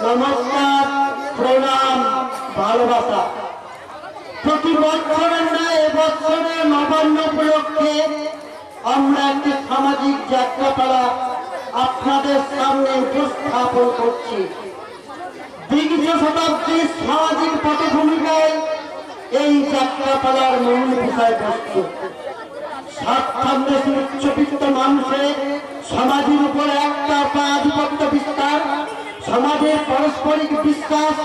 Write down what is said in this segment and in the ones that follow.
নমস্কার, প্রণাম, ভালোবাসা। প্রতি বছরের ন্যায় এবছরে নবান্ন উপলক্ষে আমরা একটি সামাজিক যাত্রাপালা আপনাদের সামনে উপস্থাপন করছি। বিংশ শতাব্দীর সামাজিক পটভূমিকায় এই যাত্রাপালার মূল বিষয়বস্তু স্বার্থান্বেষী উচ্চবিত্ত মানুষের সমাজের উপর একটা আধিপত্য বিস্তার, সমাজের পারস্পরিক বিশ্বাস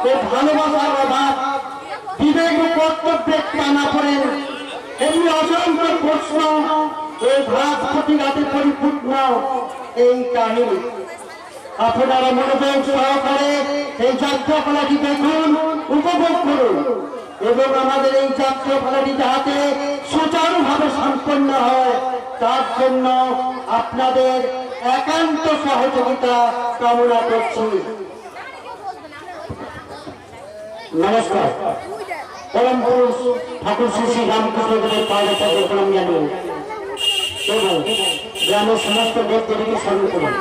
ও ভালোবাসার অভাব, বিবেক ও কর্তব্যের টানা পড়েন, এমনি অসংখ্য প্রশ্ন ও ঘাত প্রতিঘাতে পরিপূর্ণ এই কাহিনী। আপনারা মনোযোগ সহকারে এই যাত্রাপালাটি দেখুন, উপভোগ করুন এবং আমাদের এই যাত্রাপালাটি যাতে সুচারুভাবে সম্পন্ন হয় তার জন্য আপনাদের একান্ত সহযোগিতা কামনা করছি। নমস্কার। পরম পুরুষ ঠাকুর শ্রী শ্রী রামকৃষ্ণদেবের পায়ে প্রণাম জানিয়ে এবং গ্রামের সমস্ত দেবদেবীকে স্মরণ করুন।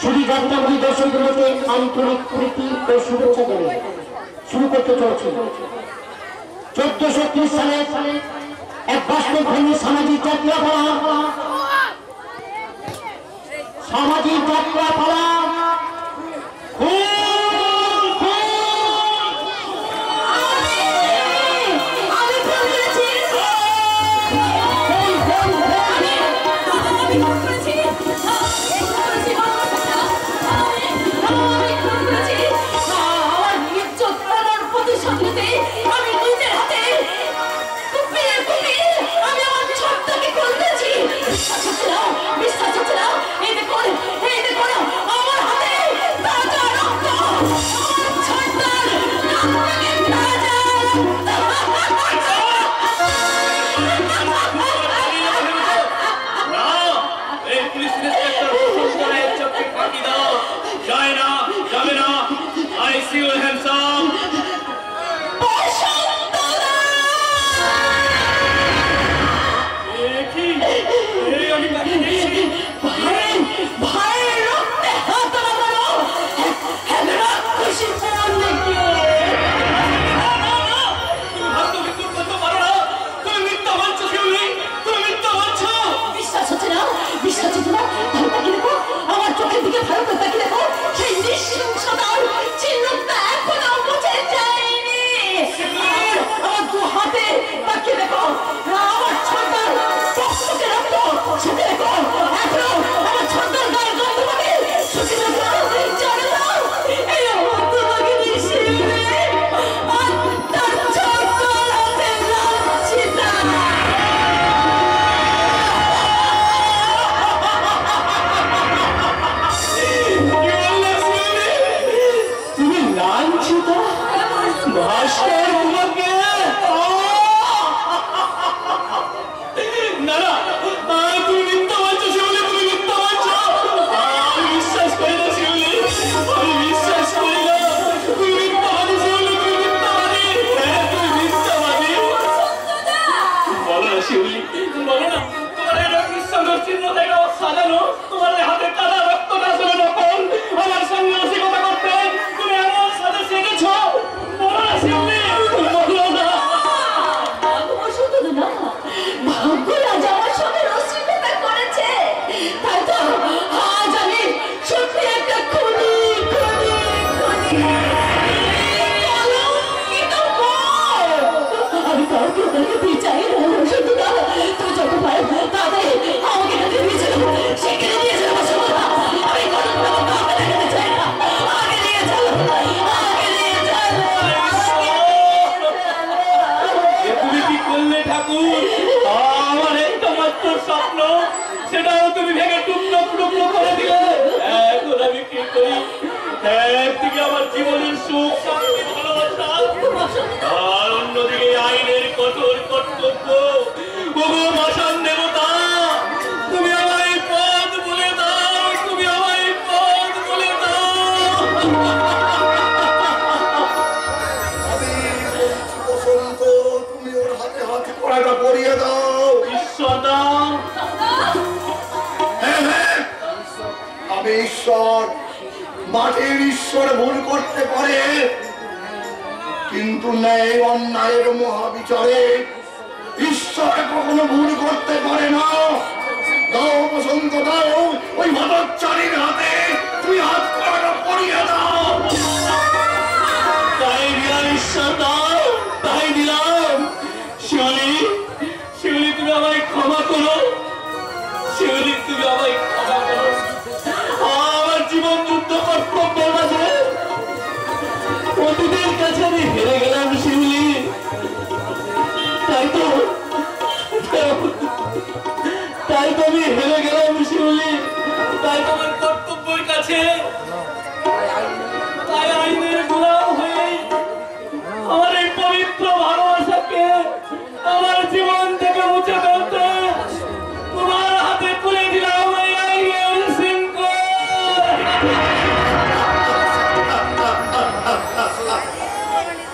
শুধু যাত্রাগুলি দর্শকগুলোকে আন্তরিক প্রীতি ও শুভেচ্ছা করে শুরু করতে চলছে 1430 সালে এক বাস্তবধর্মী সামাজিক যাত্রাপালা। সামাজিক যাত্রাপালা ঈশ্বর মাটির ঈশ্বর ভুল করতে পারে, কিন্তু ন্যায় অন্যায়ের মহাবিচারে ঈশ্বর কখনো ভুল করতে পারে না। দাও বসন্ত দাও, ওই ভাতচারীর হাতে তুমি হাত করাটা পড়িয়ে দাও। তাই দিলাম ঈশ্বর, দাও, তাই দিলাম। শিউলি, শিউলি তুমি আমায় ক্ষমা করো, শিউলি তুমি আমায় ক্ষমা করো। আমার জীবন যুদ্ধ কর্তব্যের মাঝে অতীতের কাছে আমি হেরে গেলাম শিউলি। তাই তো আমি হেরে গেলাম শিউলি। তাই তো আমার কর্তব্যের কাছে, তাই আইনের গোলাম হয়ে আমার এই পবিত্র ভালোবাসাকে আমার জীবন থেকে মুছে ফেলতে তোমার হাতে তুলে দিলাম এই আইনের শৃঙ্খল।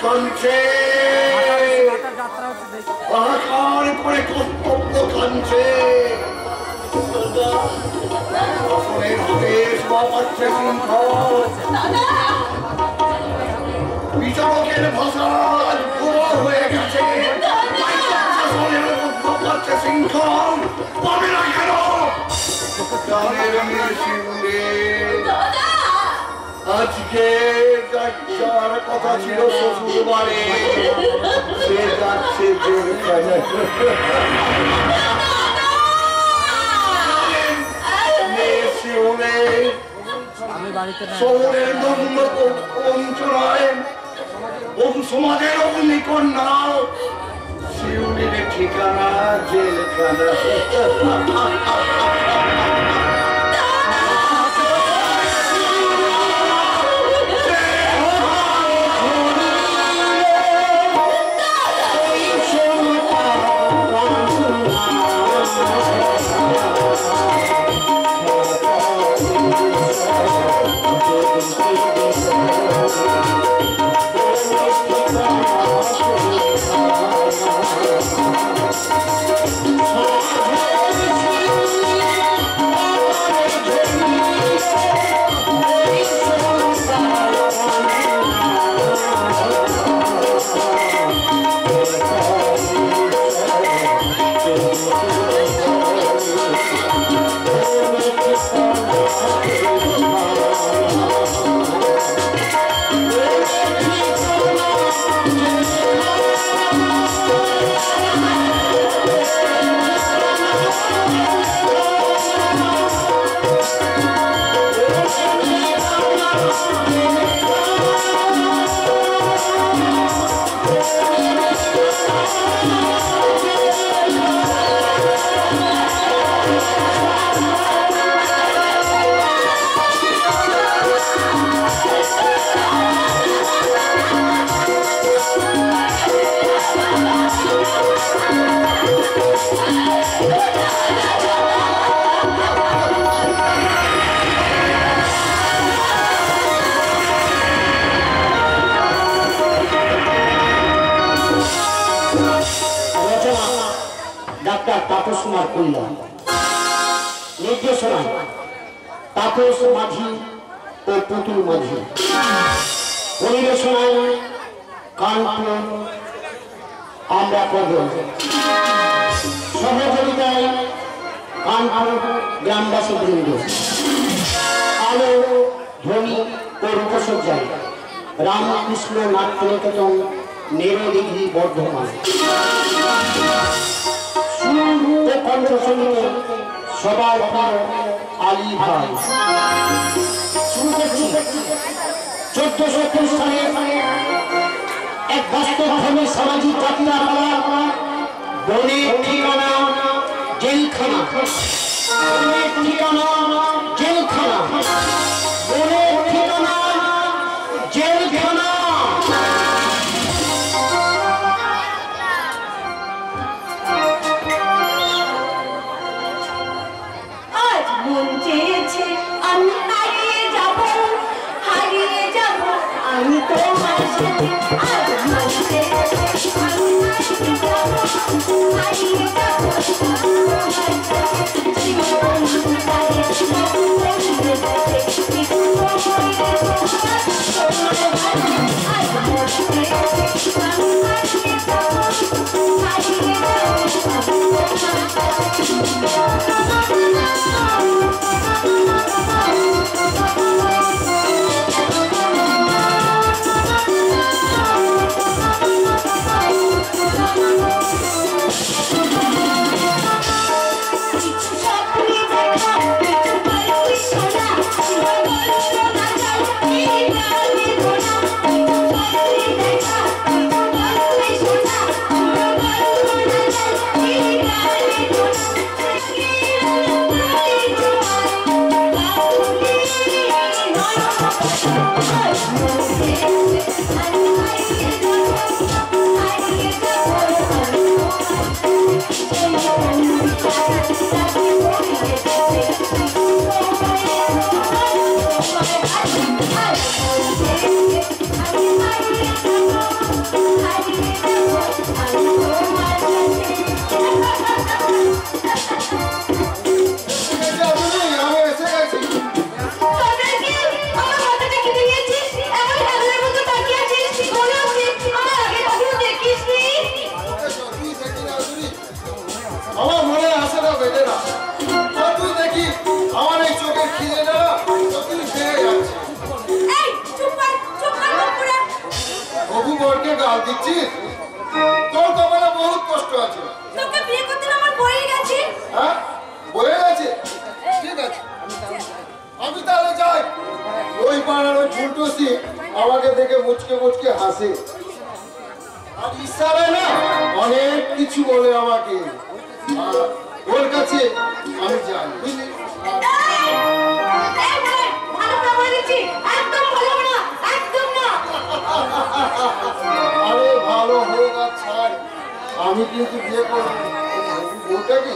কাঞ্চে হাহাকার করে কর্তব্য কাঞ্চে শাসনের হাতে শোভা পাচ্ছে শৃঙ্খল। বিচারকের ভাষা ভুয়া হয়ে গেছে, শাসনের মধ্যে পাচ্ছে শৃঙ্খল। পাবে না কেন? গানের মিছিলে আজকে যার কথা ছিল শ্বশুর বাড়ি, সে যাচ্ছে জেলখানায়। শহরের নন্দ অঞ্চলায় সমাজের অগ্নিকন্যা শিউলির ঠিকানা জেলখানা। তাপস কুমার কল্যাণ, নির্দেশনা তাপস মাঝি ও পুতুল মাঝি, পরিবেশনায় কানপুর আমরা কদম, সহযোগিতায় কানপুর গ্রামবাসী বৃন্দ, আলো ধ্বনি ও রূপসজ্জায় রামকৃষ্ণ নাট্যনিকেতন নেরোদিঘি বর্ধমান। কণ্ঠসঙ্গীতে সবার প্রিয় আলী ভাই। 1400 সালে এক বাস্তবধর্মী সামাজিক যাত্রা করা বনের ঠিকানা জেলখানা, বনের ঠিকানা জেলখানা, বনের ঠিকানা জেলখানা। আমি হারিয়ে যাব, আমি তোমার সাথে। আজ মন চেয়েছে আমি হারিয়ে যাব, হারিয়ে যাব তোমার সাথে। জীবন তারে মন বদলে গেছে, আমাকে দেখে মুচকে মুচকে হাসে আর ইশারায় না অনেক কিছু বলে আমাকে। ওর কাছে আমি যাই, বুঝলি? আরে ভালো হোক আর ছাড়, আমি কিন্তু বিয়ে করবো। ওটা কি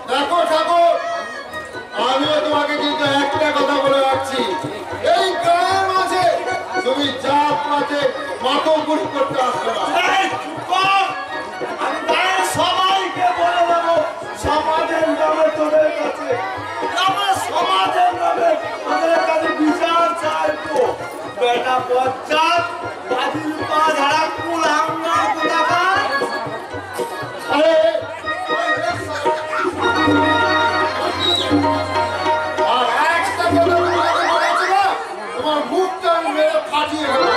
দেখো ঠাকুর, আমিও তোমাকে কিন্তু একটা কথা বলে রাখছি, এই গায়ের মাঝে তুমি জাত মাঝে মাতব্বরি করতে আসবে না। সবাইকে বলে দেবো সমাজের নামে তোদের কাছে, আমার সমাজের নামে তোদের কাছে বিচার চাইবো। বেটা বচ্চাত বাজির পা ঝাড়া কুলাঙ্গা কোথাকার। আর একটা কথা তোমাকে বলেছি না, তোমার মুখটা আমি মেরে ফাটিয়ে দেবো।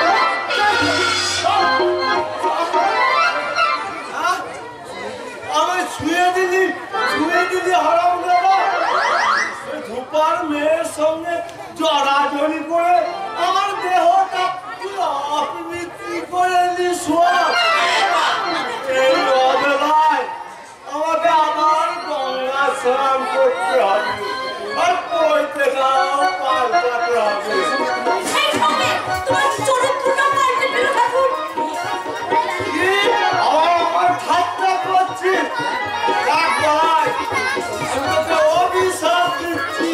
আমি ছুঁয়ে দিদি হারাম দেবো। ধূপার মেয়ের সঙ্গে জড়াজড়ি করে আমার দেহটা অপবিত্রি করে দিস। এই অবেলায় আমাকে আবার গঙ্গা স্নান করতে হবে আর পড়তে যাও পাল্টাতে হবে। আমার ঠাট্টা করছিস? অভিশাপ দিচ্ছি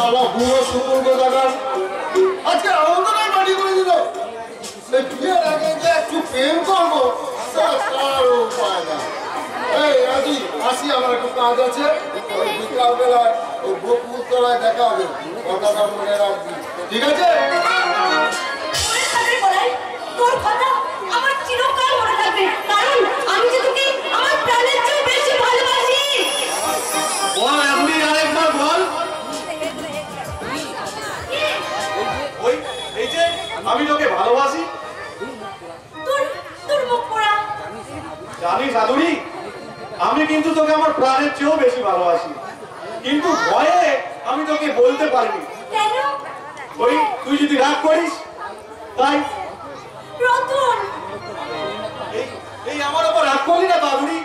বাবা বুড়ো শুকুর কোথাকার আজকে আনন্দটাই মাটি করে দিল। এই বিয়ের আগে যে একটু প্রেম করবো তার উপায় না। এই রাজি আসি, আমার একটু কাজ আছে। ওই বিকালবেলায় ওই বকুল তলায় দেখা হবে, কথাটা মনে রাখবি, ঠিক আছে? তোর কথা আমার চিরকাল মনে থাকবে, কারণ আমি যে তোকে আমার প্রাণের চেয়ে বেশি ভালোবাসি। বল আপনি আরেকবার বল। ওই এই যে আমি তোকে ভালোবাসি। তোর মুখ পোড়া। জানিস আদুরি, আমি কিন্তু তোকে আমার প্রাণের চেয়েও বেশি ভালোবাসি, কিন্তু ভয়ে আমি তোকে বলতে পারিনি। কেন? ওই তুই যদি রাগ করিস তাই। রতন, এই আমার ওপর রাগ করলি না বাদুরি?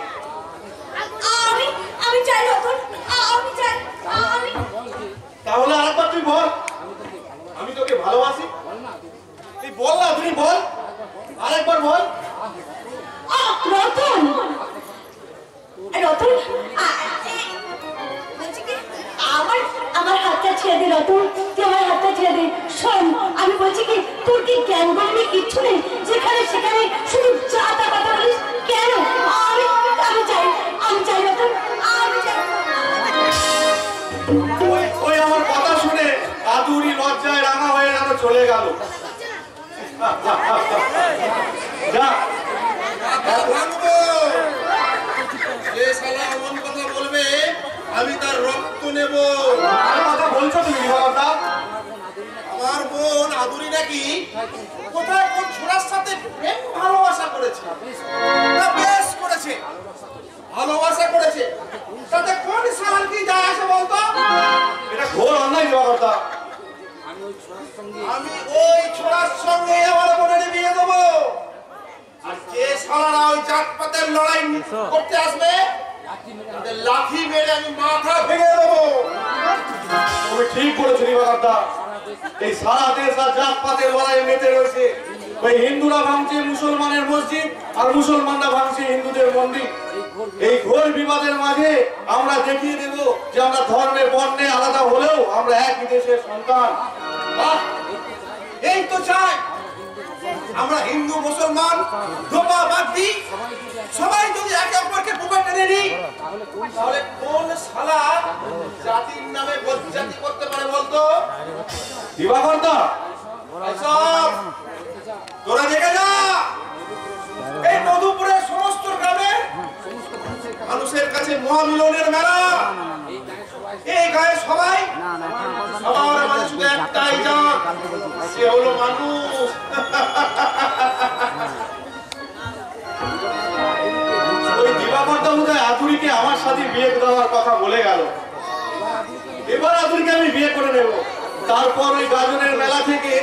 আমি চাই রতন, আমি চাই। তাহলে আরেকবার তুই বল আমি তোকে ভালোবাসি। তুই বল না তুই বল, আরেকবার বল। রতন, রতন, আমার হাতটা ছেড়ে দে রতন, তুই আমার হাতটা ছেড়ে দে। শোন, আমি বলছি কি, তোর কি জ্ঞান গরমে কিচ্ছু নেই? যেখানে সেখানে শুধু যা তা কথা বলিস কেন? আমি চাই রতন, আমি চাই। ওই আমার কথা শুনে আদুরি লজ্জায় রাঙা হয়ে যেন চলে গেল। যা যে শালা এমন কথা বলবে আমি তার রক্ত নেব। আর কথা বলছো তুমি বাবা? আমার বোন আদুরি নাকি কোথায় কোন ছোড়ার সাথে প্রেম ভালোবাসা করেছে। তা বেশ করেছে, ভালোবাসা করেছে, তাতে কোন শালার কি যায় আসে বলতো? এটা ঘোর অন্যায় দিবাকর্তা। আমি ওই ছোড়ার সঙ্গে আমার বোনের বিয়ে দেবো। আর যে শালারা ওই জাতপাতের লড়াই করতে আসবে তাদের লাঠি মেরে আমি মাথা ভেঙে দেবো। তুমি ঠিক বলেছো দিবাকর্তা। এই সারা দেশ আর জাত পাতের লড়াই মেতে রয়েছে। ওই হিন্দুরা ভাঙছে মুসলমানের মসজিদ, আর মুসলমানরা ভাঙছে হিন্দুদের মন্দির। এই ঘোর বিবাদের মাঝে আমরা দেখিয়ে দেব যে আমরা ধর্মে বর্ণে আলাদা হলেও আমরা একই দেশের সন্তান। এই তো চাই আমরা হিন্দু মুসলমান ধোপা বাদ দিই, সবাই যদি একে অপরকে বুকে টেনে নিই, তাহলে কোন শালা জাতির নামে বজ্জাতি করতে পারে বলতো? দিবাকর্তা সব তোরা দেখে যা, এই মধুপুরের সমস্ত গ্রামে মানুষের কাছে মহামিলনের মেলা। এই গায়ে সবাই সবার মাঝে শুধু একটাই জাত, সে হলো মানুষ। ওই দিবাকর্তা বোধহয় আদুরিকে আমার সাথে বিয়ে দেওয়ার কথা বলে গেল। এবার আদুরিকে আমি বিয়ে করে নেব। তারপর ওই গাজনের মেলা থেকে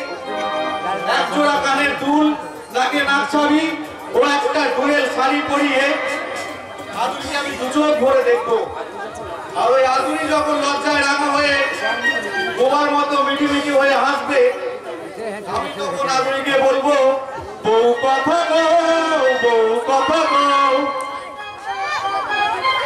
এক জোড়া কানের দুল, নাকে নাকছাবি ও একটা ডুয়েল শাড়ি পরিয়ে আদুরিকে আমি দু চোখ ভরে দেখবো। আর ওই আদুরি যখন লজ্জায় রাঙা হয়ে বোবার মতো মিটি মিটি হয়ে হাসবে, আমি তখন আদুরিকে বলবো, বউ কথা কও, বউ কথা কও। অন্ধকারে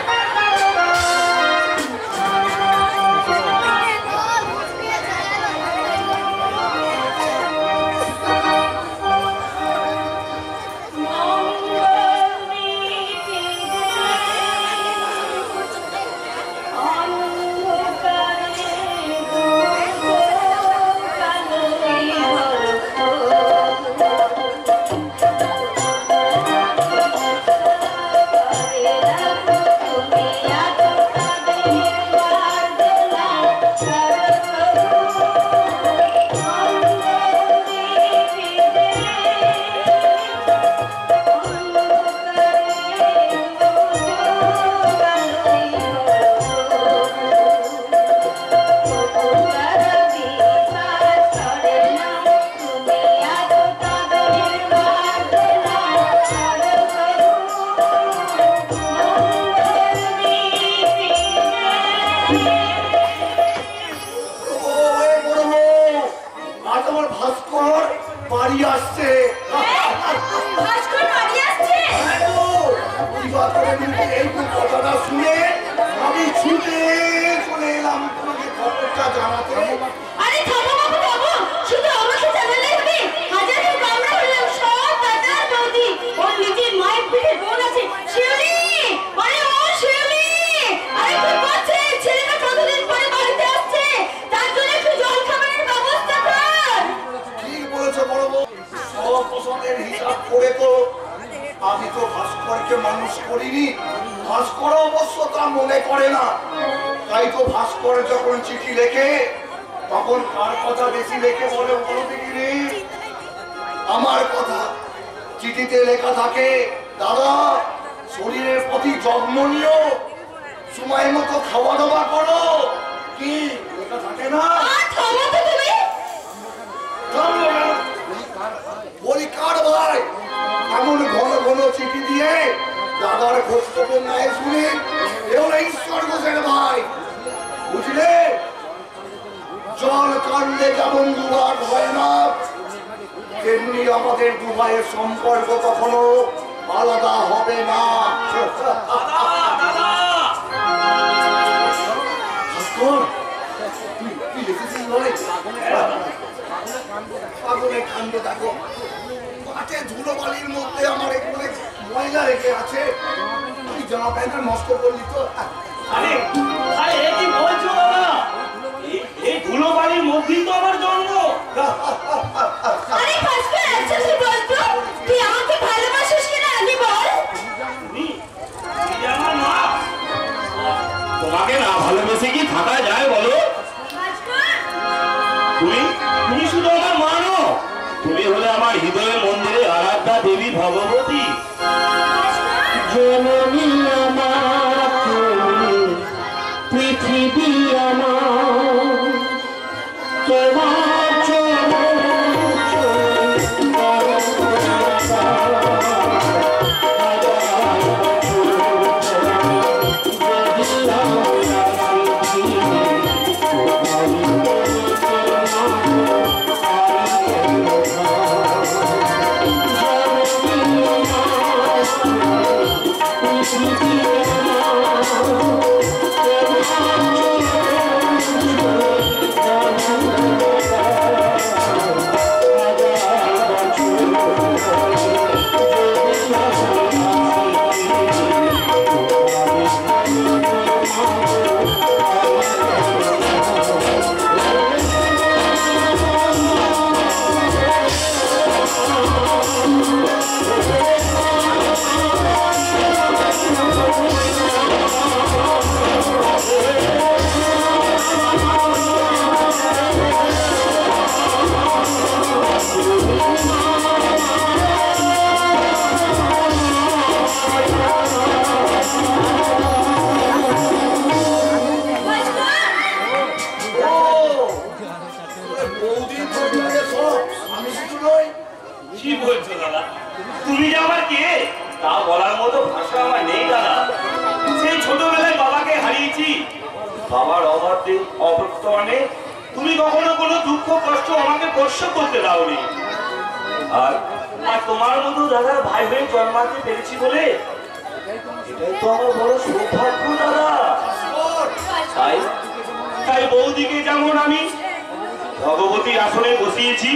করিনি। ভাস্কর অবশ্য তা মনে করে না। তাই তো ভাস্কর যখন চিঠি লেখে তখন কার কথা বেশি লেখে বলে বলো দেখিনি? আমার কথা। চিঠিতে লেখা থাকে, দাদা শরীরের প্রতি যত্ন নিও, সময় মতো খাওয়া দাওয়া করো। কি লেখা থাকে না? বলি কার ভাই এমন ঘন ঘন চিঠি দিয়ে দাদার খোঁজ খবর নাই শুনে? এও ঈশ্বর ঘোষের ভাই, বুঝলে? জল কাণ্ডে যেমন দুভাগ হয় না, তেমনি আমাদের দু ভাইয়ের সম্পর্ক কখনো আলাদা হবে না। তুই লিখেছিস বলে পাগলের কাণ্ড দেখো। মাঠে ধুলোবালির মধ্যে আমার এগুলো ময়লা রেখে আছে। তুই জামা প্যান্টটা নষ্ট করলি তো? আরে আরে এ কি বলছো দাদা? এই ধুলোবালির মধ্যেই তো আমার জন্ম। আরে ভাস্কর, আচ্ছা তুই বল তো, তুই আমাকে ভালোবাসিস কিনা আগে বল। তুমি আমার মা, তোমাকে না ভালোবেসে কি থাকা যায় বলো? ভাস্কর, তুমি শুধু আমার মা নও, তুমি হলে আমার হৃদয়ের মন্দিরে আরাধ্যা দেবী ভগবতী। জননী আমার, পৃথিবী আমার, তোমার চরণ কি বলছো দাদা? তুমি যে আমার কে তা বলার মতো ভাষা আমার নেই দাদা। সেই ছোটবেলায় বাবাকে হারিয়েছি, বাবার অবর্তমানে তুমি কখনো কোনো দুঃখ কষ্ট আমাকে স্পর্শ করতে দাওনি। আর তোমার মতো দাদার ভাই হয়ে জন্মাতে পেরেছি বলে এটাই তো আমার বড় সৌভাগ্য দাদা। তাই বৌদিকে যেমন আমি ভগবতীর আসনে বসিয়েছি,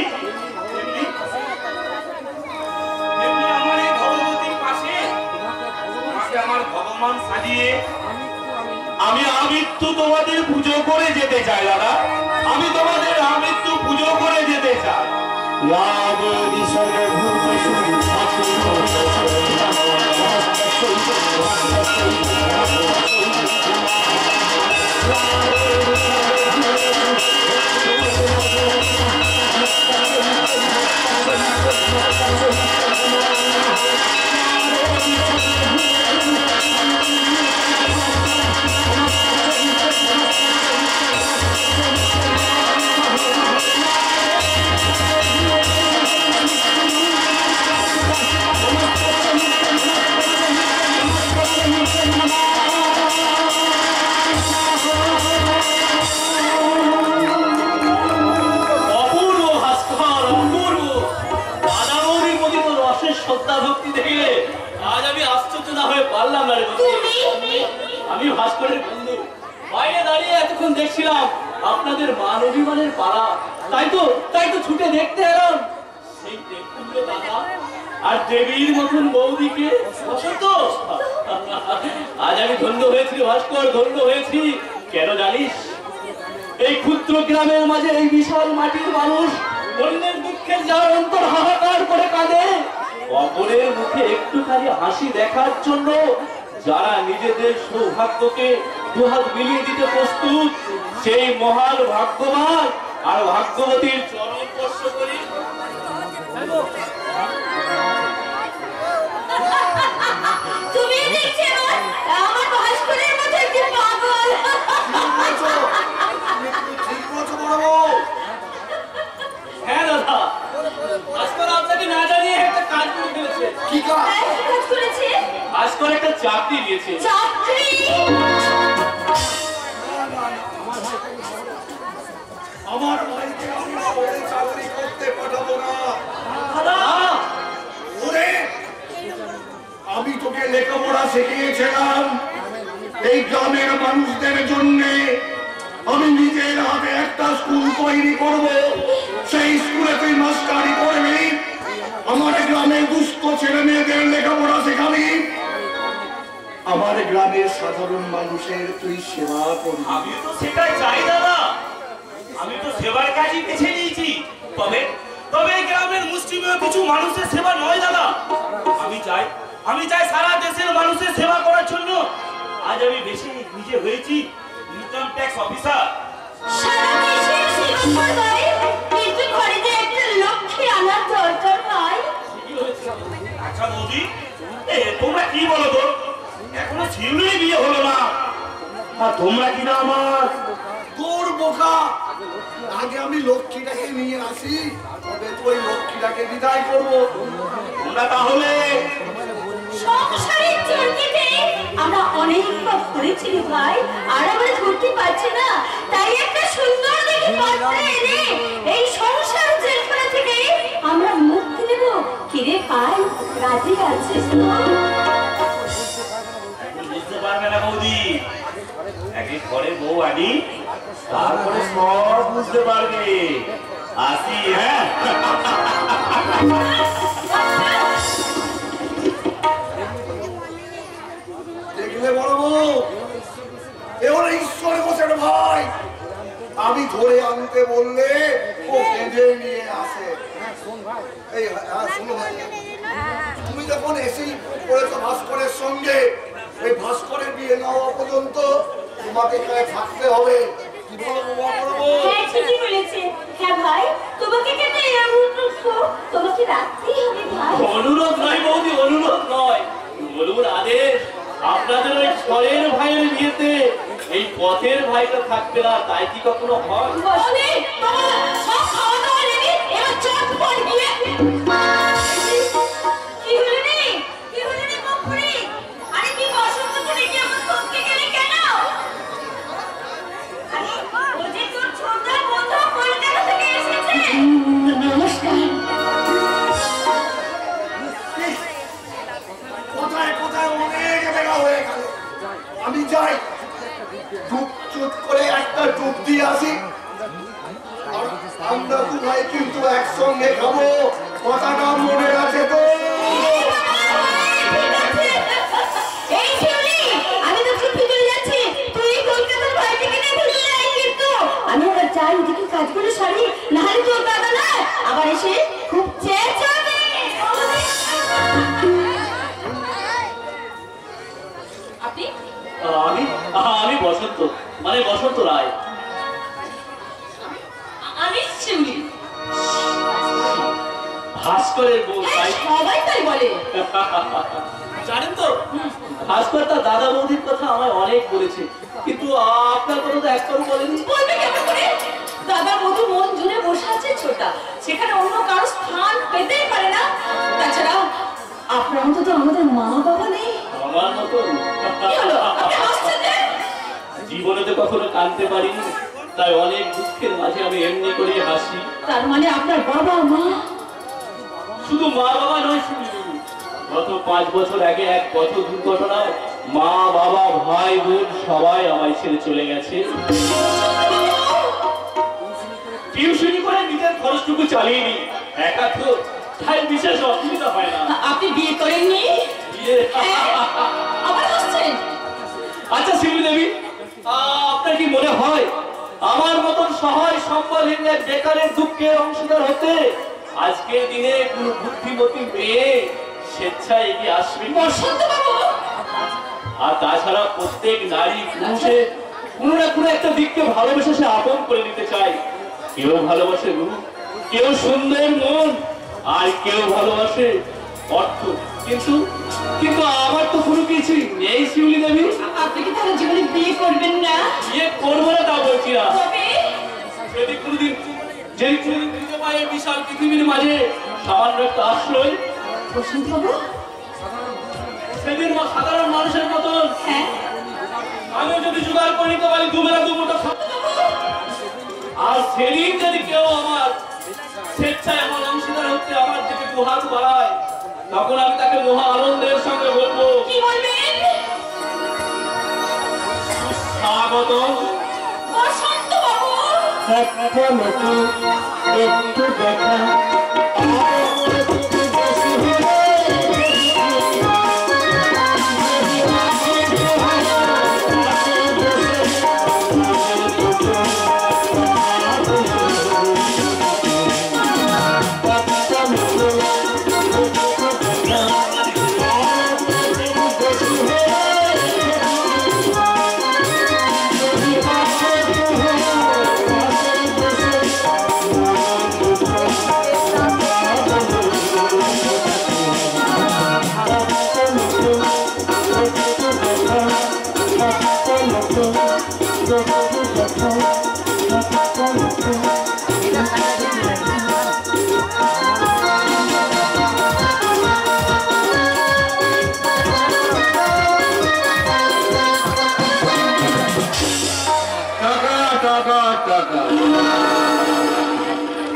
আমার এই ভগবতীর পাশে আমার ভগবান সাজিয়ে আমি আমৃত্যু তোমাদের পুজো করে যেতে চাই দাদা। আমি তোমাদের আমৃত্যু পুজো করে যেতে চাই। আমি ভাস্করের বন্ধু, বাইরে দাঁড়িয়ে এতক্ষণ দেখছিলাম আপনাদের মান অভিমানের পাড়া, তাই তো ছুটে দেখতে এলাম। সেই দেখুন দাদা আর দেবীর মতন বৌদিকে। আজ আমি ধন্য হয়েছি ভাস্কর, ধন্য হয়েছি। কেন জানিস? এই ক্ষুদ্র গ্রামের মাঝে এই বিশাল মাটির মানুষ অন্যের দুঃখের যার অন্তর হাহাকার করে কাঁদে, অপরের মুখে একটুখানি হাসি দেখার জন্য যারা নিজেদের সৌভাগ্যকে দুহাত মিলিয়ে দিতে প্রস্তুত, সেই মহান ভাগ্যবান আর ভাগ্যবতীর চরণ স্পর্শ করি। তুমি দেখছো আমার ভাস্করের মতো একটি পাগল। ঠিক বলছো বড় বউ। হ্যাঁ দাদা, ভাস্কর আপনাকে না জানিয়ে একটা কাজ করে ফেলেছে। কি কাজ? কি কাজ করেছে? ভাস্কর একটা চাকরি দিয়েছে। চাকরি? আমার ভাইকে আমি শহরে চাকরি করতে পাঠাবো না। ওরে, আমি তোকে লেখাপড়া শিখিয়েছিলাম এই গ্রামের মানুষদের জন্য। আমি নিজের হাতে একটা স্কুল তৈরি করব, সেই স্কুলে তুই মাস্টারি করবি, আমার গ্রামের দুস্থ ছেলে মেয়েদের লেখাপড়া শেখাবি, আমার গ্রামের সাধারণ মানুষের তুই সেবা করবি। আমি তো সেটাই চাই দাদা, আমি তো সেবার কাজই বেছে নিয়েছি। তবে তবে গ্রামের মুষ্টিমেয় কিছু মানুষের সেবা নয় দাদা, আমি চাই সারা দেশের মানুষের সেবা করার জন্য। আজ আমি বেশি নিজে হয়েছি ইনকাম ট্যাক্স অফিসার। সারা দেশের সেবা করবে, কিন্তু ঘরে যে একটা লক্ষ্মী আনার দরকার নাই। আচ্ছা বৌদি, তোমরা কি বলো তো, এখনো শিউলির বিয়ে হলো না, আর তোমরা কিনা আমার তোর বোকা, আগে আমি লক্ষ্মীটাকে নিয়ে আসি, তবে তো ওই লক্ষ্মীটাকে বিদায় করবো। তোমরা তাহলে সংসারের চরকিতে আমরা অনেক পাপ করেছি রে ভাই, আর আমরা ধরতে পারছি না। তাই একটা সুন্দর দেখে পাত্র এনে এই সংসার জেলখানা থেকে আমরা মুক্তি দেব। কিরে ভাই, রাজি আছিস তো? বুঝতে পারবে না বৌদি, একে ঘরে বউ আনি, তারপরে সব বুঝতে পারবে। আসি, হ্যাঁ। দেখলে বড় বউ, এবার ঈশ্বর বসে ভাই, আমি ধরে আনতে বললে ও বেঁধে নিয়ে আসে। এই শোনো ভাই, তুমি যখন এসেই করেছো ভাস্করের সঙ্গে, এই ভাস্করের বিয়ে না হওয়া পর্যন্ত তোমাকে এখানে থাকতে হবে। কি বলো বড় বউ? হ্যাঁ, ঠিকই বলেছে। হ্যাঁ ভাই, তোমাকে কেন অনুরোধ করব, তোমাকে রাখতেই হবে ভাই। অনুরোধ নয় বৌদি, অনুরোধ নয়, বলুন আদেশ। আপনাদের ওই ছয়ের ভাইয়ের বিয়েতে এই পথের ভাইটা থাকবে না, তাই কি কখনো হয়? বসলে বাবা সব খাওয়া দাওয়া রেডি, এবার চটপট গিয়ে কি হলো রে? কি হলো রে মকরি? আরে কি বসন্ত করে কি এমন থমকে গেলে কেন? আরে ও যে তোর ছোট বন্ধু কলকাতা থেকে এসেছে। নমস্কার। কোথায় কোথায় অনেক বেলা হয়ে গেল, আমি যাই ডুব চুপ করে একটা ডুব দিয়ে আসি। আর আমরা দু ভাই কিন্তু একসঙ্গে খাবো, কথাটা মনে আছে তো? এই শিউলি, আমি তো খুব ভিতরে যাচ্ছি, তুই কলকাতার বাড়িতে কিনে ভিতরে আয় কিন্তু। আমি আবার যাই ওদিকে কাজগুলো সারি, না হলে তোর দাদা না আবার এসে খুব চেঁচাবে। আপনি? আমি বসন্ত, মানে বসন্ত রায়। আমি শিউলি। ভাস্করের বউ, তাই সবাই তাই বলে। জানেন তো, ভাস্কর তার দাদা বৌদির কথা আমায় অনেক বলেছে, কিন্তু আপনার কথা তো একবারও বলেনি। বলবে কেমন করে? দাদা বধূ মন জুড়ে বসে আছে ছোটা, সেখানে অন্য কারো স্থান পেতেই পারে না। তাছাড়া আপনার মতো তো আমাদের মা বাবা নেই। আমার মতন কি হলো, আপনি হাসছেন যে? জীবনে তো কখনো কাঁদতে পারিনি, তাই অনেক দুঃখের মাঝে আমি এমনি করে হাসি। তার মানে আপনার বাবা মা? শুধু মা বাবা নয়, শুধু গত 5 বছর আগে এক পথ দুর্ঘটনায় মা বাবা ভাই বোন সবাই আমায় ছেড়ে চলে গেছে। টিউশনি করে নিজের খরচটুকু চালিয়ে নি, একা তো, তাই বিশেষ অসুবিধা হয় না। আপনি বিয়ে করেননি? বিয়ে আবার হাসছেন? আচ্ছা শিবলি দেবী, আপনার কি মনে হয় আমার মতন সহায় সম্বলহীন এক বেকারের দুঃখের অংশীদার হতে আজকের দিনে কোনো বুদ্ধিমতী মেয়ে স্বেচ্ছায় এগিয়ে আসবে। বসন্ত বাবু, আর তাছাড়া প্রত্যেক নারী পুরুষে কোনো না কোনো একটা দিককে ভালোবেসে সে আপন করে নিতে চায়। কেউ ভালোবাসে রূপ, কেউ সুন্দর মন, আর কেউ ভালোবাসে অর্থ। কিন্তু কিন্তু আমার তো কোনো কিছুই নেই শিউলি দেবী। আপনি কি তাহলে জীবনে বিয়ে করবেন না? বিয়ে করবো না তা বলছি না। তবে যদি কোনোদিন খুঁজে পাই এই বিশাল পৃথিবীর মাঝে সামান্য একটা আশ্রয়, বসন্ত বাবু, সেদিন সাধারণ মানুষের মতন হ্যাঁ আমিও যদি জোগাড় করে নিতে পারি দুবেলা দুমুঠো খাবো। আর সেদিন যদি কেউ আমার স্বেচ্ছায় আমার অংশীদার হতে আমার দিকে দুহাত বাড়ায়, তখন আমি তাকে মহা আনন্দের সঙ্গে বলবো, কি বলবেন? স্বাগত। বসন্ত বাবু, একটা মতো একটু দেখা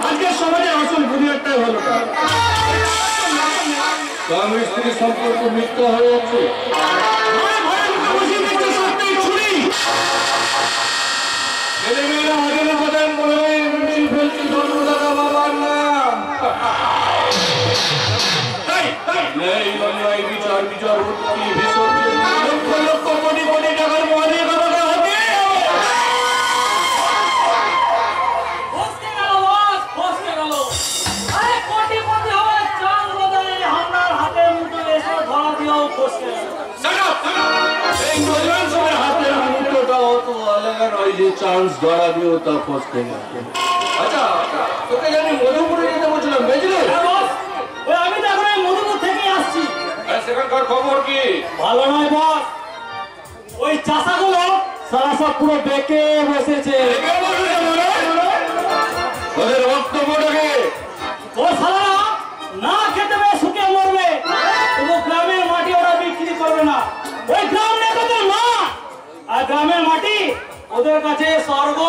আজকের সমাজে আসল বুনিয়াদটাই হলো স্বামী স্ত্রী সম্পর্ক মিথ্যা হয়ে যাচ্ছে। ছেলেমেয়েরা আগে প্রধান বলে ফেলছে ধর্মদাতা বাবার নাম। বিচার বিচার লক্ষ লক্ষ কোটি কোটি টাকার মহাদেব হবে। চান্স ধরা দিও তা ফসকে গেছে। আচ্ছা তোকে জানি মধুপুরে যেতে বলছিলাম, বুঝলি? আমি তো এখন মধুপুর থেকে আসছি। সেখানকার খবর কি? ভালো নয় বস, ওই চাষাগুলো সারা সব পুরো বেঁকে বসেছে। ওদের বক্তব্যটাকে ও সারা না খেতে পেয়ে শুকে মরবে, তবু গ্রামের মাটি ওরা বিক্রি করবে না। ওই গ্রাম নেতাদের মা আর গ্রামের মাটি ওদের কাছে স্বর্গ।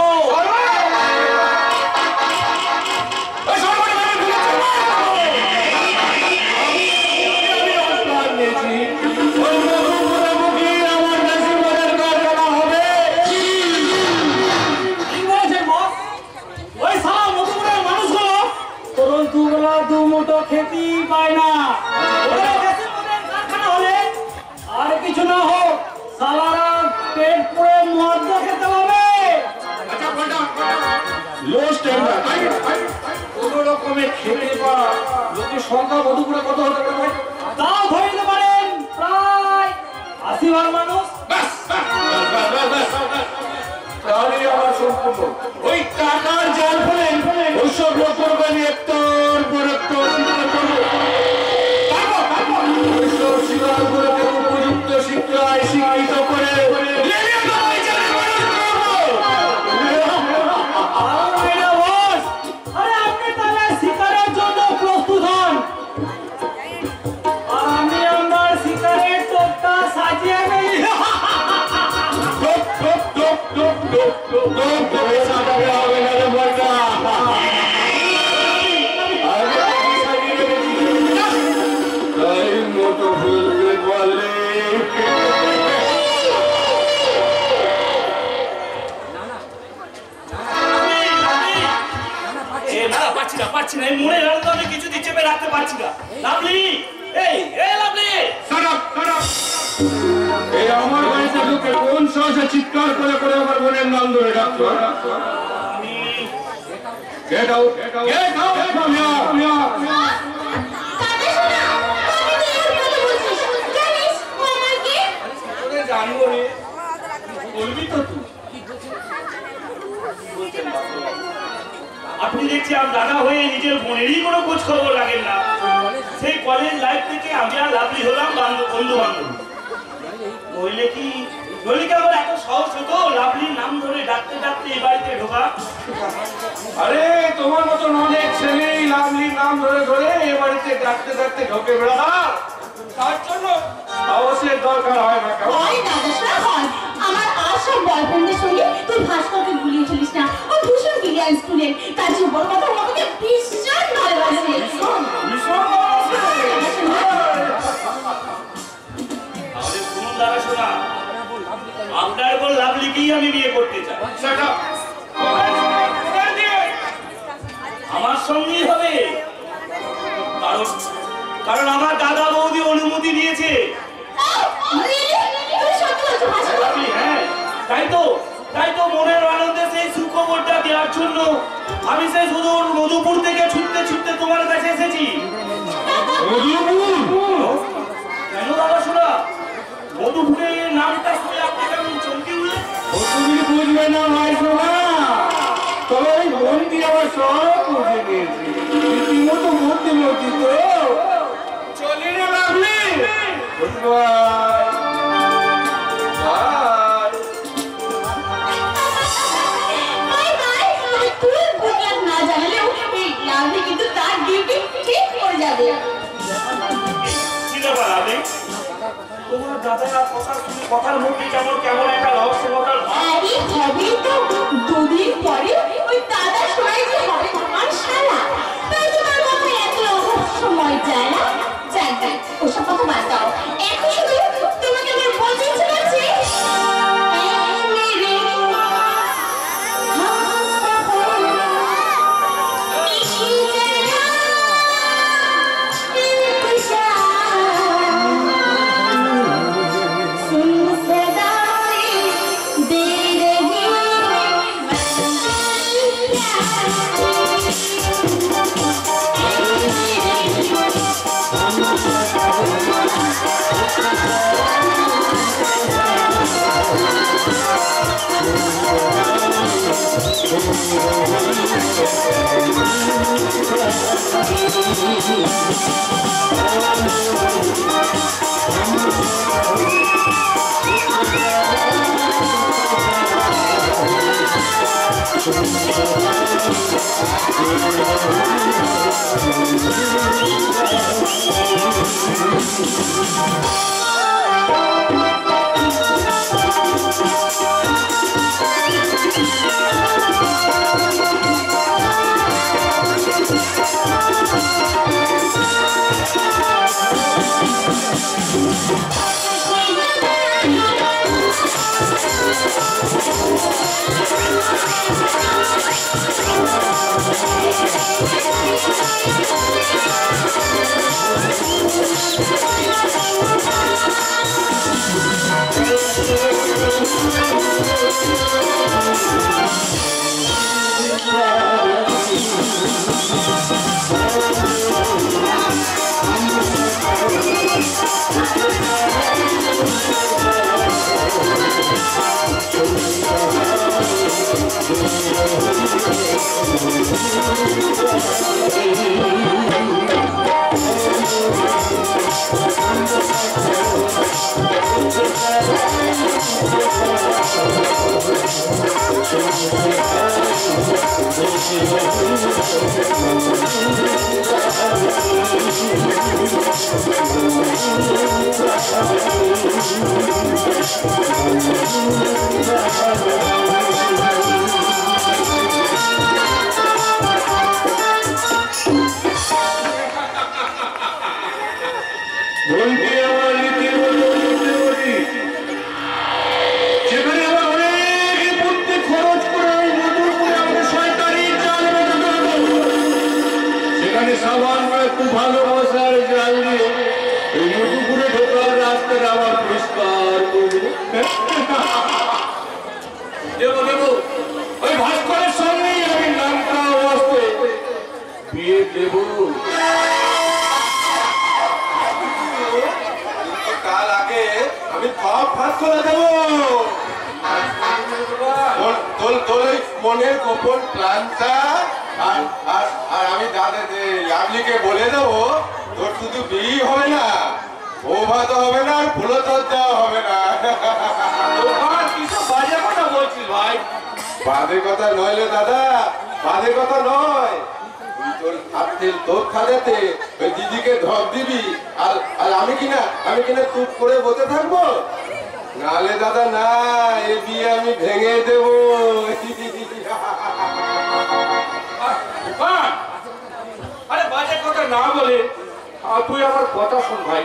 খেতে পায় না, কারখানা হলে আর কিছু না হোক সালারা পেট পুড়ে মদ্য খেতে হবে। কোন রকমের খেতে পাওয়া লোকের সংখ্যা মধুপুরে কত হতে পারে? তাও ধরে নিতে পারেন প্রায় 80 মানুষ। তাহলে আমার সম্পূর্ণ ওই টাকার জল ফেলেন ওইসব লোকের আমি একটার পর একটা শিক্ষা করবো। ওইসব শিকার করে উপযুক্ত শিক্ষায় শিক্ষিত করে আপনি তাহলে শিকারের জন্য প্রস্তুত হন, আর আমি আমার শিকারের টোপটা সাজিয়ে নেই। পাচ্ছি না, মনে রাখতে আমি কিছু দিচ্ছে রাখতে পারছি না। লাভলি, লাভলি, আমার বাড়িতে ঢুকে কোন সাহসে চিৎকার করে করে আমার বোনের নাম ধরে ডাকতো? কাঁদে শোনা, আমি তো আপনি দেখছি আর দাদা হয়ে নিজের বোনেরই কোনো খোঁজ খবর রাখেন না। সেই কলেজ লাইফ থেকে আমি আর লাভলি হলাম বন্ধু বান্ধব। নইলে কি আমার এত সহজ হতো লাভলির নাম ধরে ডাকতে ডাকতে এই বাড়িতে ঢোকা? আরে তোমার মতন অনেক ছেলেই লাভলির নাম ধরে ধরে এ বাড়িতে ডাকতে ডাকতে ঢোকে বেড়া, তার জন্য সাহসের দরকার হয় না। হয় দাদা হয়, আমার আসল বয়ফ্রেন্ডের সঙ্গে তুই ভাস্করকে ভুলিয়ে চলিস না। ও ভীষণ ব্রিলিয়ান্ট স্টুডেন্ট, তার চেয়ে বড় কথা আমাকে ভীষণ ভালোবাসে। আমাদের শুনুন দাদা শোনা, আপনার উপর লাভলিকেই আমি বিয়ে করতে চাই। আমার সঙ্গেই হবে, কারণ আমার দাদা বৌদি অনুমতি দিয়েছে। হ্যাঁ, তাই তো মনের আনন্দে সেই সুখবরটা দেওয়ার জন্য আমি সেই সুদূর মধুপুর থেকে ছুটতে ছুটতে তোমার কাছে এসেছি। কেন দাদা শোনা, মধুপুরের নামটা শুনে আপনি কেমন চমকে উঠলেন? তুমি বুঝবে না ভাই শোনা, তবে ওই মন্ত্রী আমার সব বুঝে নিয়েছি, রীতিমতো বুদ্ধিমতী তো। চলি রে লাভলি, না জানালেও লাভলি কিন্তু তার ডিউটি ঠিক করে যাবে। তোমার দাদারা কথা শুনে কথার মধ্যে কেমন কেমন একটা রহস্যমতার ভাব। হবে তো দুদিন পরে ওই দাদা শোনাই যে হবে আমার শালা, তাই তোমার মাথায় এত সময় যায় না। যাক ওসব কথা বাদ দাও, এখন শুধু তোমাকে আমার বলতে ইচ্ছে করছে আর আমি লাভলিকে বলে দেবো তোর শুধু বিয়ে হবে না, বৌভাত হবে না, আর ফুলতর দেওয়া হবে না। কিসব বাজে কথা বলছিস ভাই? বাজে কথা নইলে দাদা, বাজে কথা নয়। তোর খাদেতে ওই দিদিকে ধপ দিবি, আর আমি কিনা চুপ করে বসে থাকবো? নালে দাদা না, এ বিয়ে আমি ভেঙে দেবো। আরে বাজে কথা না বলে তুই আমার কথা শোন ভাই।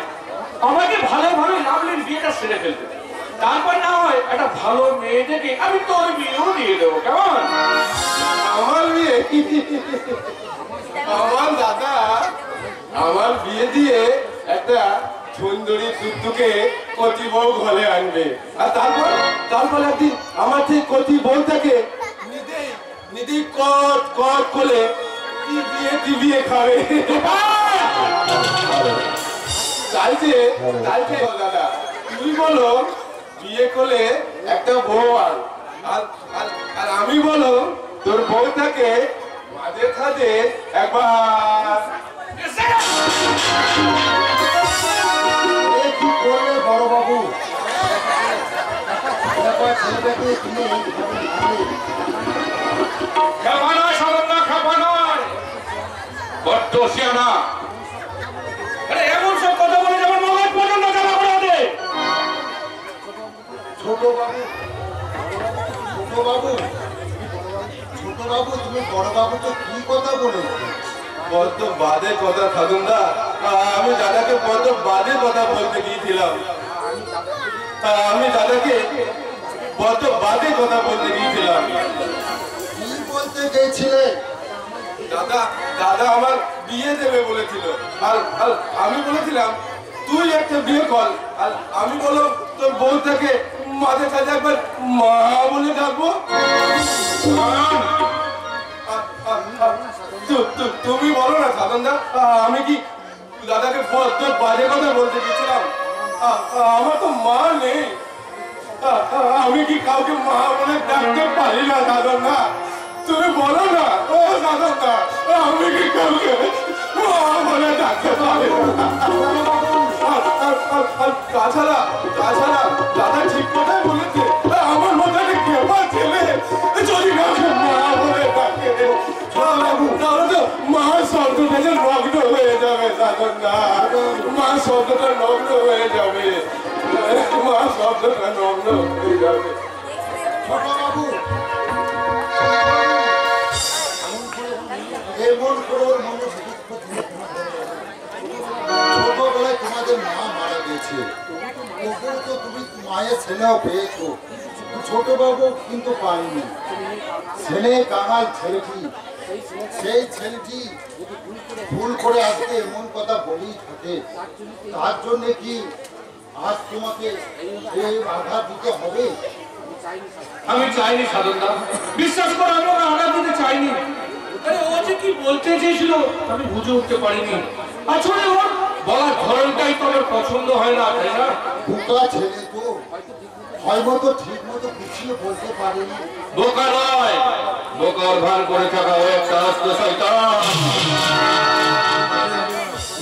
আমাকে ভালোভাবে লাভলির বিয়েটা সেরে ফেলতে, তারপর না হয় একটা ভালো মেয়ে দেখে আমি তোর বিয়েও দিয়ে দেবো, কেমন? আমার বিয়ে? আমার দাদা আমার বিয়ে দিয়ে একটা সুন্দরী দুধুকে কচি বউ ঘরে আনবে, আর তারপর একদিন আমার ঠিক কচি বউটাকে নিধি কট কট করে বিয়ে খাবে। চাইছে দাদা, তুই বলো বিয়ে করলে একটা বউ আর আমি বলো তোর বউটাকে মাঝে খাজে একবার। কি করলে বড় বাবু? ছেলেটাকে তুমি খাওয়া নয় সাধারণ, খাওয়া নয় বড্ড সিয়ানা। আরে এমন সব কথা বলে যেমন মগজ পর্যন্ত জ্বালা করে দে। ছোট বাবু তুমি বড় বাবু তো কি কথা বলে? বড্ড বাদে কথা খাদুন্দা, আমি দাদাকে বড্ড বাদে কথা বলতে গিয়েছিলাম। কি বলতে গেছিলে? দাদা আমার বিয়ে দেবে বলেছিল, আর আমি বলেছিলাম তুই একটা বিয়ে কর, আর আমি বললাম তোর বউটাকে মাঝে কাজে একবার মা বলে ডাকবো। তুমি বলো না সাধনদা, আমি কি দাদাকে তোর বাজে কথা বলতে গেছিলাম? আমার তো মা নেই, আমি কি কাউকে মা বলে ডাকতে পারি না সাধনদা? তুমি বলো না ও সাধনদা, আমি কি কাউকে মা বলে ডাকতে পারি না? তাছাড়া দাদা ঠিক কথাই বলেছে, আমার মতো একটা কেমন ছেলে যদি কাউকে মা বলে ডাকে তাহলে তো মা শব্দটা যে নগ্ন হয়ে যাবে সাধনদা, মা শব্দটা নগ্ন হয়ে যাবে, মা শব্দটা নগ্ন হয়ে যাবে। ছোট বাবু এমন করে ওর মনে ছোটবেলায় তোমাদের মা মারা গেছে, তবুও তো তুমি মায়ের স্নেহ পেয়েছো। ছোট বাবু কিন্তু পায়নি। ছেলে কাঙাল ছেলেটি, সেই ছেলেটি ভুল করে আজকে এমন কথা বলেই থাকে, তার জন্য কি আজ তোমাকে এই আঘাত দিতে হবে? আমি চাইনি সাধনদা, বিশ্বাস করে আমি ওকে আঘাত দিতে চাইনি। আরে ও যে কি বলতে চেয়েছিল আমি বুঝে উঠতে পারিনি। আসলে ওর বলার ধরনটাই তো আমার পছন্দ হয় না, তাই না? বোকা ছেলে তো, হয়তো ঠিক মতো গুছিয়ে বলতে পারেনি। বোকা নয়, বোকার ভান করে থাকা ও একটা আস্ত শয়তান।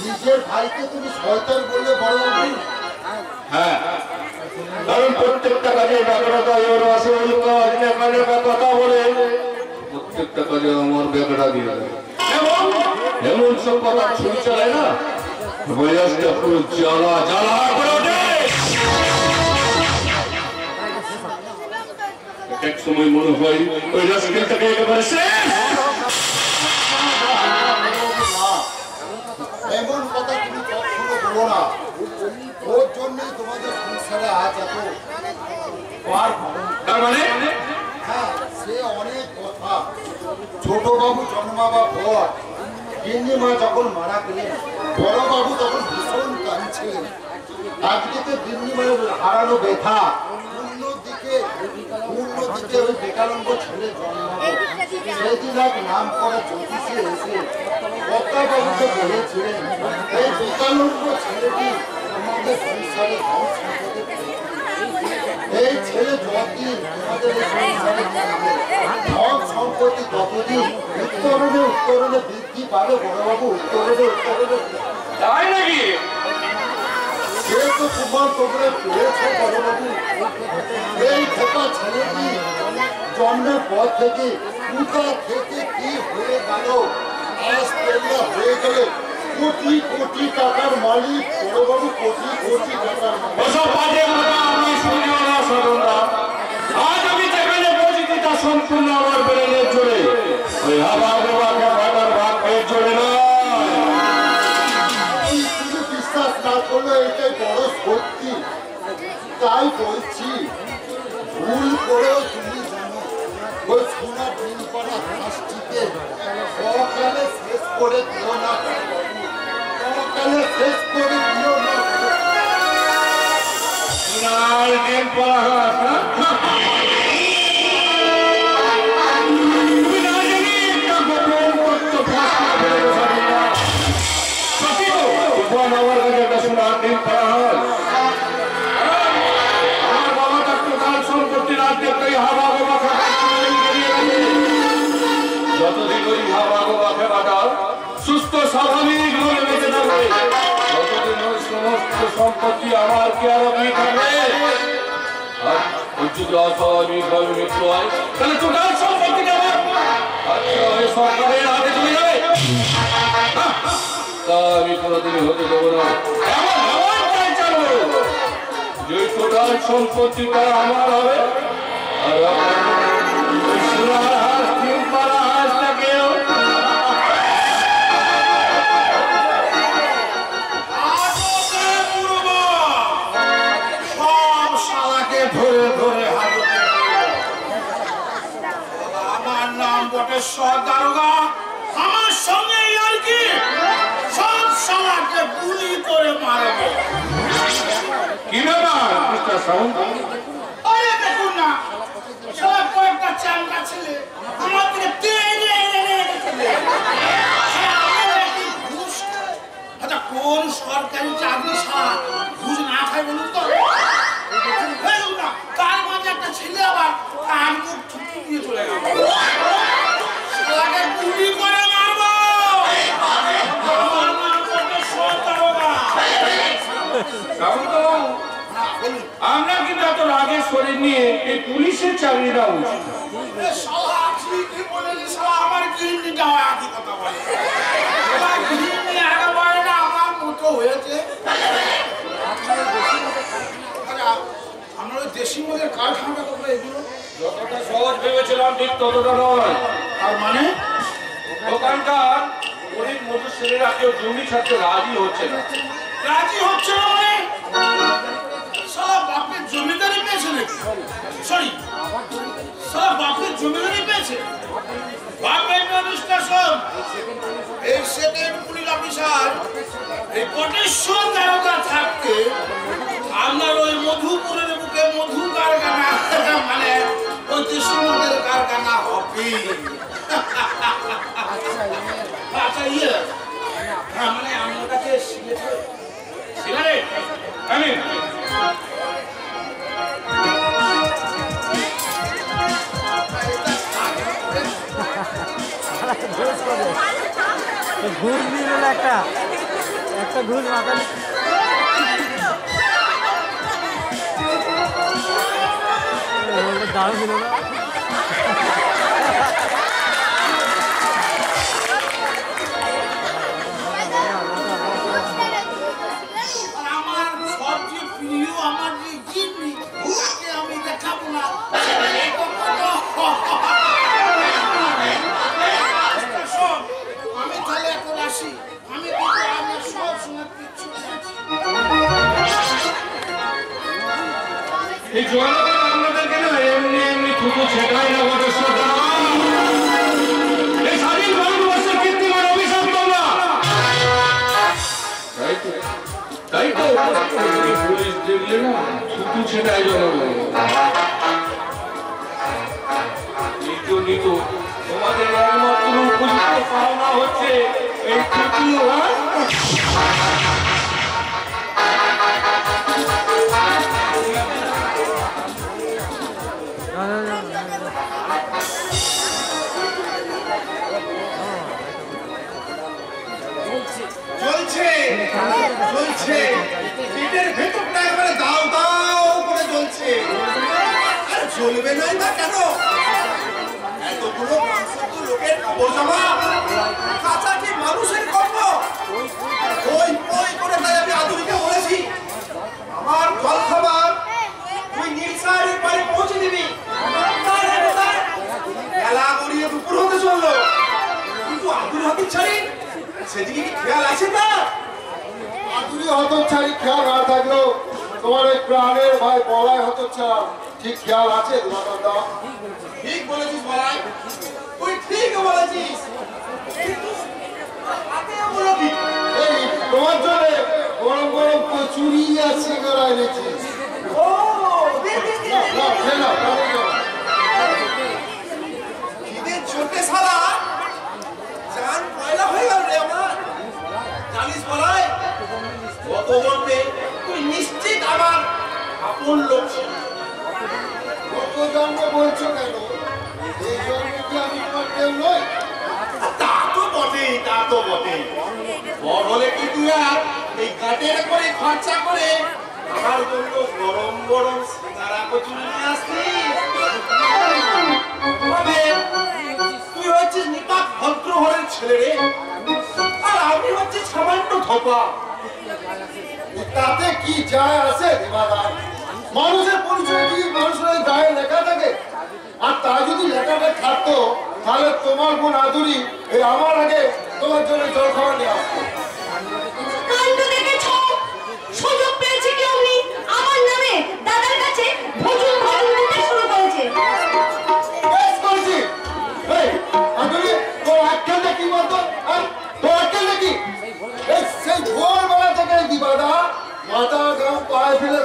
নিজের ভাইকে তুমি শয়তান বললে বড় হবে? হ্যাঁ, কারণ প্রত্যেকটা কাজে ব্যাপারটা ওর আছে, ওই কাজ কথা বলে প্রত্যেকটা কাজে আমার ব্যাপারটা দিয়ে দেয়। এমন সব কথা ছুরি চালায় না, বয়সটা পুরো জ্বালা জ্বালা করে ওঠে। এক সময় মনে হয় ওই রাস্কেলটাকে একেবারে শেষ। এমন কথা তুমি কখনো বলো না, ওর জন্যই তোমাদের সংসারে আজ এত। তার মানে হ্যাঁ, সে অনেক কথা। ছোট বাবু জন্মাবার পর গিন্নিমা যখন মারা গেলেন, বড় বাবু তখন ভীষণ কাঁদছিলেন। আজকে তো গিন্নিমার হারানো ব্যথা, অন্যদিকে ওই বেকারঙ্গ ছেলে জন্মাবো। সেদিন এক নাম করা জ্যোতিষে এসে বাবুকে বলেছিলেন, এই বেকারঙ্গ ছেলেটি আমাদের সংসারে এই ছেলে যতদিন আমাদের ধন সম্পত্তি ততদিন উত্তরণে বৃদ্ধি পাবে বড়বাবু, উত্তরণে তাই নাকি? সে তো তোমার তোমরা পেয়েছো বড়বাবু। এই খোকা ছেলেটি জন্মের পর থেকে কোথা থেকে কি হয়ে গেল, আজ তোমরা হয়ে গেলে কোটি কোটি টাকার মালিক বড়বাবু, কোটি কোটি টাকার মালিক। ওসব বাজে কথা আমি শুনিও না সরলা। আজ আমি যেখানে বসেছি তা সম্পূর্ণ আমার ব্রেনের জোরে, ওই হাবা বাবাকে ভাটার ভাগ্যের জোরে নয়। তুমি বিশ্বাস না করলে এটাই বড় সত্যি, তাই বলছি। ভুল করেও তুমি জানো ওই সোনা দিন করা হাঁসটিকে সকালে শেষ করে দিও না, সকালে শেষ করে দিও না। সোনার দিন পড়া হাঁস, তুমি না জানি একটা গোপন তথ্য ফাঁস করে ফেলে সরলা। সত্যি তো তোমার আমার কাছে একটা সোনার দিন পড়া হাঁস। আমার বাবা তার টোটাল সম্পত্তি রাজ্যের হাবা বাবা যতদিন ওই হাবা বাবা খেলাটা সুস্থ স্বাভাবিক ভাবে বেঁচে থাকবে, ততদিন ওই সমস্ত সম্পত্তি আমার কেয়ারই থাকবে। আর ওই যদি অস্বাভাবিক ভাবে মৃত্যু হয় তাহলে টোটাল সম্পত্তি আমার ওই সরকারের হাতে চলে যাবে। তা আমি কোনোদিনই হতে দেবো না। এমন আমার চাই চালবো যে টোটাল সম্পত্তিটা আমার হবে, আর ওই সোনার হাঁস তিন পাড়া হাঁসটাকেও সব শালাকে ধরে ধরে হাজতে। আমার নাম বটেশ্বর দারোগা, আমার সঙ্গে আর কি সব শালাকে গুলি করে মারবে। কি ব্যাপার মিস্টার সাউন্ড? আরে দেখুন না, সব কয়েকটা চাঙ্গা ছেলে আমার দিকে টেনে এনে রেখেছে। আচ্ছা, কোন সরকারি চাকরি ছাড়া ঘুষ না খায় বলুন তো? দেখুন না, তার মাঝে একটা ছেলে আবার কান মুখ থুতু দিয়ে চলে গেল। শালাকে গুলি করে মারবো। আমার নাম বটেশ্বর দারোগা। সাউন্ড বাবু, আমরা কিন্তু এত রাগের শরীর নিয়ে এই পুলিশের চাকরি দেওয়া উচিত। শালা ঠিকই বলেছে, শালা আমার গিন্নি যাওয়া একই কথা বলে। আমার গিন্নি একেবারে না আমার মতো হয়েছে। আচ্ছা, আমরা ওই দেশি মদের কারখানাটা করবো, এগুলো যতটা সহজ ভেবেছিলাম ঠিক ততটা নয়। আর মানে দোকানদার গরিব মজুর ছেলেরা কেউ জমি ছাড়তে রাজি হচ্ছে না। রাজি হচ্ছে না মানে শালা বাপের জমিদারি পেয়েছে নাকি? সরি, শালা বাপের জমিদারি পেয়েছে। বাপের মানুষটা সব এই সেটের পুলিশ অফিসার এই বটেশ্বর দারোগা থাকতে আপনার ওই মধুপুরের বুকে মধু কারখানা মানে ওই দেশের কারখানা হবে। আচ্ছা ইয়ে মানে আমার কাছে সিগারেট আমি ঘুষ দিয়ে দিল একটা ঘুষ মাথা দাঁড়ো ছিল না। আমার সবচেয়ে প্রিয় আমার যে গিন্নি তাকে আমি দেখাবো না। আমি তাহলে এখন আসি, আমি কিন্তু আমার সব সময় কিচ্ছু এই জনগণ আপনাদেরকে না এমনি এমনি থুতু ছেটাই না বটেশ্বর দারোগা। এই স্বাধীন ভারতবর্ষের কীর্তিমান অভিশাপ তোমরা। তাই তো পুলিশ দেখলে না থুতু ছেটাই জনগণ। নিত তোমাদের একমাত্র উপযুক্ত পাওনা হচ্ছে এই থুতু। চলছে পেটের ভেতরটা একবারে দাও দাও করে জ্বলছে। আর জ্বলবে নাই বা কেন? এতগুলো মাংসগুলো লোকের কাপড় জামা কাঁচা কি মানুষের কর্ম? ওই ওই করে তাই আমি আদুরিকে বলেছি আমার জল খাবার তুই নীলসারের বাড়ি পৌঁছে দিবি। বেলা গড়িয়ে দুপুর হতে চললো, কিন্তু আদুরি হাতির ছাড়ি সেদিকে কি খেয়াল আছে না? আদুরি হতচ্ছাড়ি খেয়াল না থাকলেও তোমার এই প্রাণের ভাই বলাই হতচ্ছাড়া ঠিক খেয়াল আছে তোমার দা? ঠিক বলেছিস বলাই, তুই ঠিক বলেছিস। কিন্তু হাতে বলো কি? এই তোমার জন্য গরম গরম কচুরি আর সিঙ্গারা এনেছি। ও দে দে দে না খেয়ে নাও, তাহলে যাও। খিদে চোটে সারা জান পয়লা হয়ে গেল রে আমার। জানিস বলাই, কত বলতে তুই নিশ্চিত আমার আপন লোক ছিলি। কত জন্ম বলছো কেন? এই জন্মে কি আমি তোমার কেউ নই? তা তো বটেই, তা তো বটেই। বড় হলে কি তুই আর এই কাঠের করে খরচা করে আমার জন্য গরম গরম সিঙ্গারা কচুরি নিয়ে আসতিস? তবে তুই হচ্ছিস নিপাত ভদ্র ঘরের ছেলে রে, আর আমি হচ্ছি সামান্য ধোপা। তাতে কি যায় আসে দেবাদা? মানুষের পরিচয় কি মানুষের ওই গায়ে লেখা থাকে? আর তা যদি লেখাটা থাকতো তাহলে তোমার বোন আদুরি এই আমার আগে তোমার জন্য জল খাবার নিয়ে আসতো। কাণ্ড দেখেছো? সুযোগ পেয়েছে কি অমনি আমার নামে দাদার কাছে ভজন ভজন দিতে শুরু করেছে। বেশ করেছি। এই আদুরি, তোর আখ্যানটা কি বলতো? আর তোর আখ্যানটা কি? এই সেই ভোরবেলা থেকে দিবাদা মাথা গাম পায়ে ফেলে